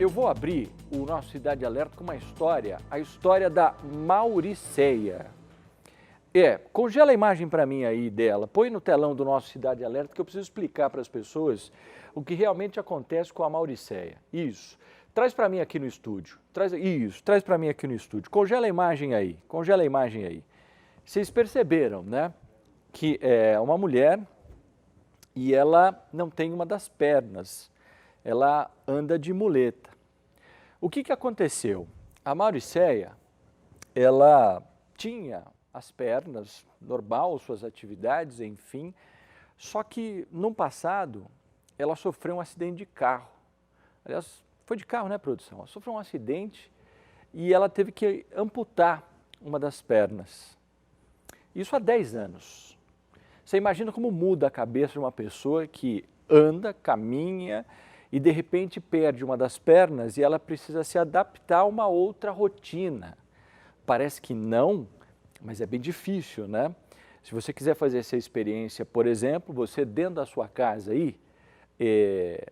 Eu vou abrir o nosso Cidade Alerta com uma história, a história da Mauriceia. Congela a imagem para mim aí dela, põe no telão do nosso Cidade Alerta que eu preciso explicar para as pessoas o que realmente acontece com a Mauriceia. Isso. Traz para mim aqui no estúdio. Traz para mim aqui no estúdio. Congela a imagem aí, congela a imagem aí. Vocês perceberam, né, que é uma mulher e ela não tem uma das pernas. Ela anda de muleta. O que aconteceu? A Mauriceia, ela tinha as pernas, normal, suas atividades, enfim, só que no passado ela sofreu um acidente de carro. Aliás, foi de carro, né, produção? Ela sofreu um acidente e ela teve que amputar uma das pernas. Isso há 10 anos. Você imagina como muda a cabeça de uma pessoa que anda, caminha e de repente perde uma das pernas e ela precisa se adaptar a uma outra rotina. Parece que não, mas é bem difícil, né? Se você quiser fazer essa experiência, por exemplo, você dentro da sua casa aí,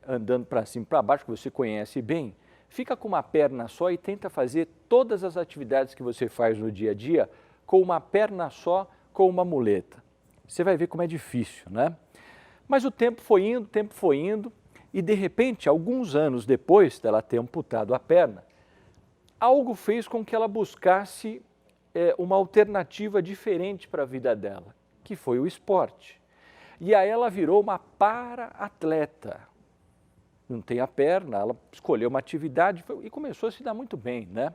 andando para cima e para baixo, que você conhece bem, fica com uma perna só e tenta fazer todas as atividades que você faz no dia a dia com uma perna só, com uma muleta. Você vai ver como é difícil, né? Mas o tempo foi indo, e de repente, alguns anos depois dela ter amputado a perna, algo fez com que ela buscasse uma alternativa diferente para a vida dela, que foi o esporte. E aí ela virou uma para-atleta. Não tem a perna, ela escolheu uma atividade e começou a se dar muito bem, né?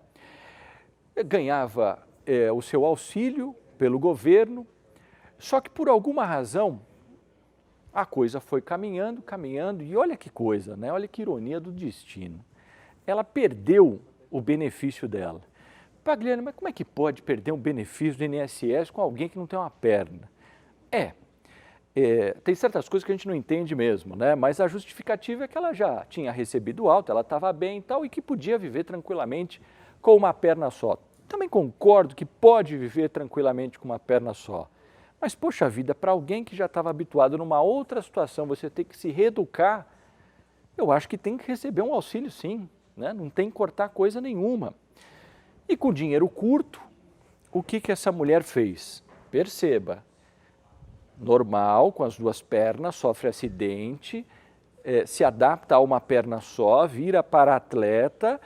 Ganhava o seu auxílio pelo governo, só que por alguma razão a coisa foi caminhando, e olha que coisa, né? Olha que ironia do destino. Ela perdeu o benefício dela. Pagliani, mas como é que pode perder um benefício do INSS com alguém que não tem uma perna? Tem certas coisas que a gente não entende mesmo, né? Mas a justificativa é que ela já tinha recebido alta, ela estava bem e tal, e que podia viver tranquilamente com uma perna só. Também concordo que pode viver tranquilamente com uma perna só. Mas, poxa vida, para alguém que já estava habituado numa outra situação, você tem que se reeducar, eu acho que tem que receber um auxílio sim, né? Não tem que cortar coisa nenhuma. E com dinheiro curto, o que essa mulher fez? Perceba, normal, com as duas pernas, sofre acidente, se adapta a uma perna só, vira para atleta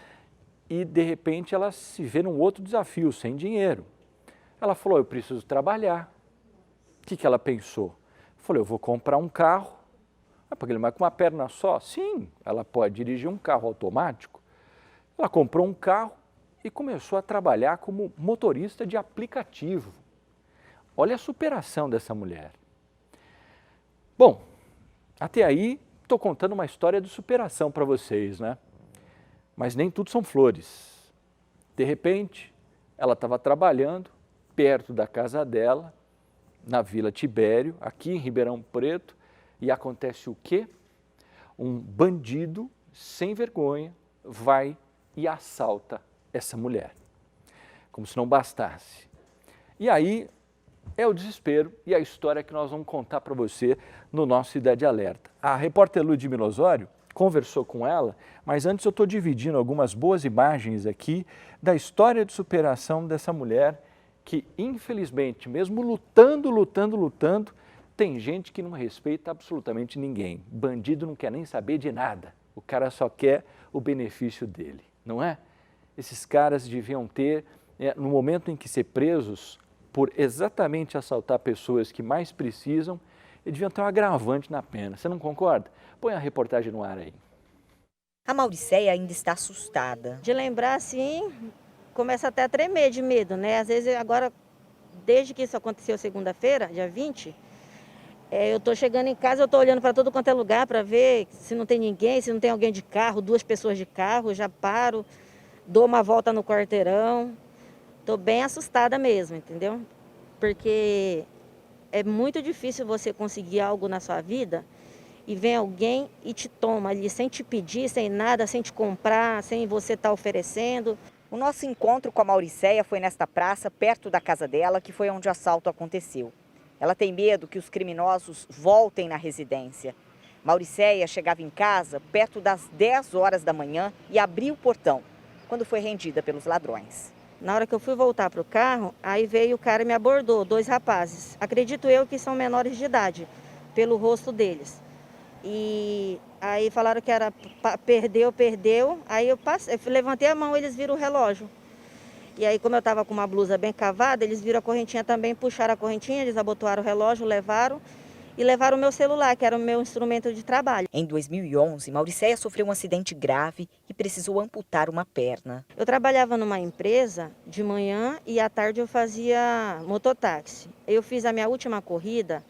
e de repente ela se vê num outro desafio, sem dinheiro. Ela falou, eu preciso trabalhar. O que ela pensou? Falou, eu vou comprar um carro. Mas com uma perna só? Sim, ela pode dirigir um carro automático. Ela comprou um carro e começou a trabalhar como motorista de aplicativo. Olha a superação dessa mulher. Bom, até aí estou contando uma história de superação para vocês, né? Mas nem tudo são flores. De repente, ela estava trabalhando perto da casa dela, na Vila Tibério, aqui em Ribeirão Preto, e acontece o quê? Um bandido sem vergonha vai e assalta essa mulher, como se não bastasse. E aí é o desespero e a história que nós vamos contar para você no nosso Cidade Alerta. A repórter Ludmila Osório conversou com ela, mas antes eu estou dividindo algumas boas imagens aqui da história de superação dessa mulher que, infelizmente, mesmo lutando, tem gente que não respeita absolutamente ninguém. Bandido não quer nem saber de nada, o cara só quer o benefício dele, não é? Esses caras deviam ter, no momento em que ser presos por exatamente assaltar pessoas que mais precisam, eles deviam ter um agravante na pena. Você não concorda? Põe a reportagem no ar aí. A Mauriceia ainda está assustada. De lembrar, assim, começa até a tremer de medo, né? Às vezes, agora, desde que isso aconteceu segunda-feira, dia 20, eu tô chegando em casa, eu tô olhando para todo quanto é lugar para ver se não tem ninguém, se não tem alguém de carro, 2 pessoas de carro, já paro, dou uma volta no quarteirão. Tô bem assustada mesmo, entendeu? Porque é muito difícil você conseguir algo na sua vida e vem alguém e te toma ali sem te pedir, sem nada, sem te comprar, sem você estar oferecendo. O nosso encontro com a Mauriceia foi nesta praça, perto da casa dela, que foi onde o assalto aconteceu. Ela tem medo que os criminosos voltem na residência. Mauricéia chegava em casa perto das 10 horas da manhã e abria o portão, quando foi rendida pelos ladrões. Na hora que eu fui voltar para o carro, aí veio o cara e me abordou, 2 rapazes. Acredito eu que são menores de idade, pelo rosto deles. E aí falaram que era perdeu. Aí eu levantei a mão, eles viram o relógio. E aí, como eu estava com uma blusa bem cavada, eles viram a correntinha também, puxaram a correntinha, eles abotoaram o relógio, levaram e levaram o meu celular, que era o meu instrumento de trabalho. Em 2011, Mauricéia sofreu um acidente grave e precisou amputar uma perna. Eu trabalhava numa empresa de manhã e à tarde eu fazia mototáxi. Eu fiz a minha última corrida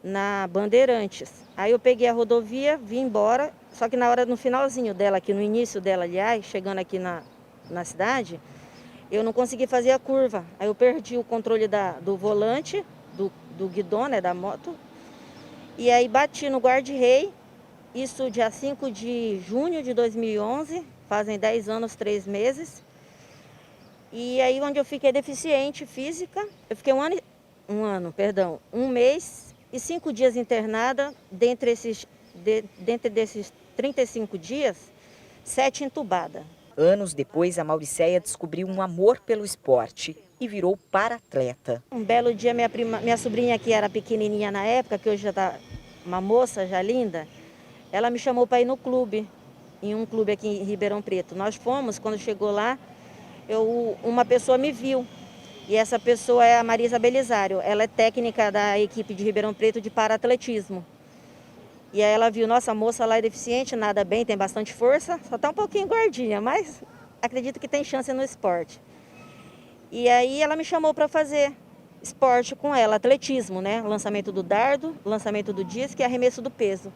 na Bandeirantes. Aí eu peguei a rodovia, vim embora, só que no finalzinho dela, aqui no início dela, aliás, chegando aqui na cidade, eu não consegui fazer a curva. Aí eu perdi o controle do volante, do guidão, né, da moto. E aí bati no guarda-rei, isso dia 5 de junho de 2011, fazem 10 anos, 3 meses. E aí onde eu fiquei deficiente física, eu fiquei um mês e 5 dias internada, dentre desses 35 dias, 7 entubada. Anos depois, a Mauricéia descobriu um amor pelo esporte e virou para-atleta. Um belo dia, minha sobrinha, que era pequenininha na época, que hoje já está uma moça já linda, ela me chamou para ir no clube, em um clube aqui em Ribeirão Preto. Nós fomos, quando chegou lá, uma pessoa me viu. E essa pessoa é a Marisa Belisário. Ela é técnica da equipe de Ribeirão Preto de para-atletismo. E aí ela viu, nossa, a moça lá é deficiente, nada bem, tem bastante força, só está um pouquinho gordinha, mas acredito que tem chance no esporte. E aí ela me chamou para fazer esporte com ela, atletismo, né? Lançamento do dardo, lançamento do disco e arremesso do peso.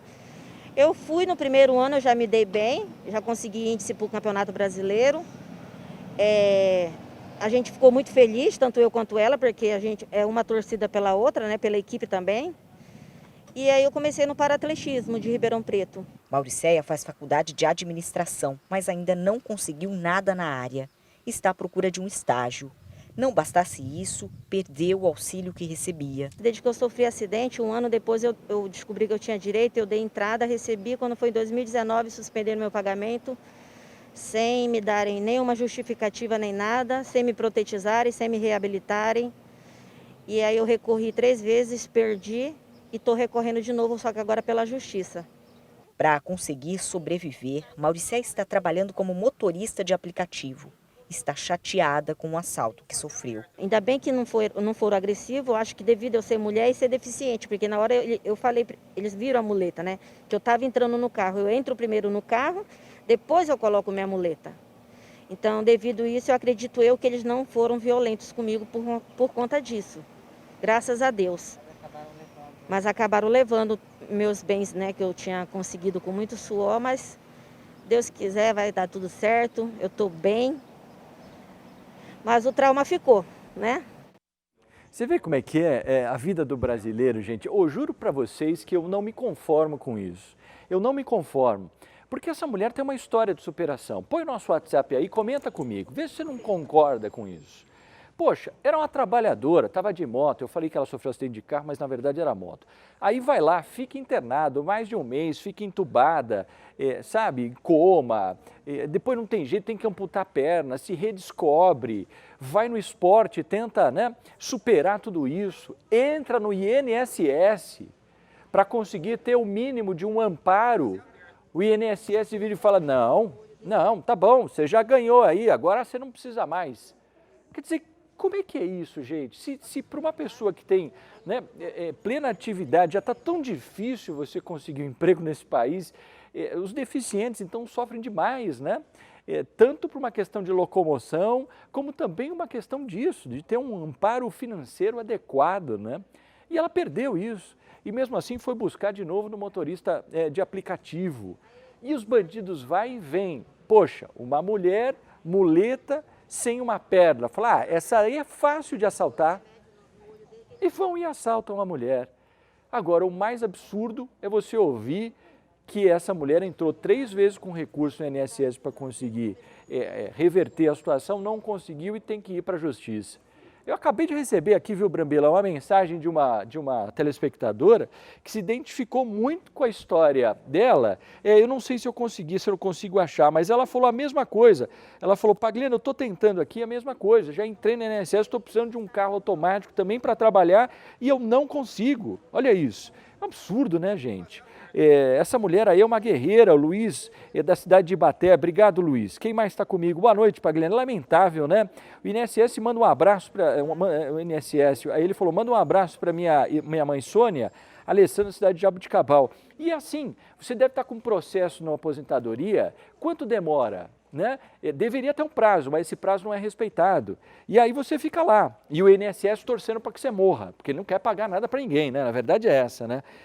Eu fui no primeiro ano, eu já me dei bem, já consegui índice para o Campeonato Brasileiro. A gente ficou muito feliz, tanto eu quanto ela, porque a gente é uma torcida pela outra, né? Pela equipe também. E aí eu comecei no para-atletismo de Ribeirão Preto. Mauricéia faz faculdade de administração, mas ainda não conseguiu nada na área. Está à procura de um estágio. Não bastasse isso, perdeu o auxílio que recebia. Desde que eu sofri acidente, um ano depois eu descobri que eu tinha direito, eu dei entrada, recebi, quando foi em 2019, suspenderam meu pagamento, sem me darem nenhuma justificativa nem nada, sem me protetizarem, sem me reabilitarem. E aí eu recorri 3 vezes, perdi. E estou recorrendo de novo, só que agora pela justiça. Para conseguir sobreviver, Mauricéia está trabalhando como motorista de aplicativo. Está chateada com o assalto que sofreu. Ainda bem que não foram agressivos, acho que devido eu ser mulher e ser deficiente, porque na hora eu falei, eles viram a muleta, né? Que eu estava entrando no carro, eu entro primeiro no carro, depois eu coloco minha muleta. Então, devido a isso, eu acredito que eles não foram violentos comigo por conta disso. Graças a Deus. Mas acabaram levando meus bens, né, que eu tinha conseguido com muito suor, mas Deus quiser vai dar tudo certo, eu estou bem. Mas o trauma ficou, né? Você vê como é que é a vida do brasileiro, gente? Eu juro para vocês que eu não me conformo com isso. Eu não me conformo. Porque essa mulher tem uma história de superação. Põe o nosso WhatsApp aí, comenta comigo, vê se você não concorda com isso. Poxa, era uma trabalhadora, estava de moto, eu falei que ela sofreu acidente de carro, mas na verdade era moto. Aí vai lá, fica internado mais de um mês, fica entubada, sabe, coma, depois não tem jeito, tem que amputar a perna, se redescobre, vai no esporte, tenta, né, superar tudo isso, entra no INSS para conseguir ter o mínimo de um amparo. O INSS vira e fala, não, tá bom, você já ganhou aí, agora você não precisa mais. Quer dizer, como é que é isso, gente? Se para uma pessoa que tem, né, plena atividade, já está tão difícil você conseguir um emprego nesse país, os deficientes então sofrem demais, né? Tanto por uma questão de locomoção, como também uma questão disso, de ter um amparo financeiro adequado, né? E ela perdeu isso, e mesmo assim foi buscar de novo no motorista de aplicativo. E os bandidos vai e vêm. Poxa, uma mulher, muleta, sem uma perna, fala, essa aí é fácil de assaltar, e vão e assaltam a mulher. Agora, o mais absurdo é você ouvir que essa mulher entrou 3 vezes com recurso no INSS para conseguir reverter a situação, não conseguiu e tem que ir para a justiça. Eu acabei de receber aqui, viu, Brambila, uma mensagem de uma telespectadora que se identificou muito com a história dela. Eu não sei se eu não consigo achar, mas ela falou a mesma coisa. Ela falou, Paglino, eu estou tentando aqui a mesma coisa, já entrei no INSS, estou precisando de um carro automático também para trabalhar e eu não consigo. Olha isso, é um absurdo, né, gente? Essa mulher aí é uma guerreira, o Luiz, da cidade de Ibaté. Obrigado, Luiz. Quem mais está comigo? Boa noite, Paglino. Lamentável, né? O INSS manda um abraço para o INSS. Aí ele falou, manda um abraço para minha mãe Sônia, Alessandra, cidade de Jabuticabal. E assim, você deve estar com um processo na aposentadoria, quanto demora? Né? Deveria ter um prazo, mas esse prazo não é respeitado. E aí você fica lá, e o INSS torcendo para que você morra, porque ele não quer pagar nada para ninguém, né? Na verdade é essa, né?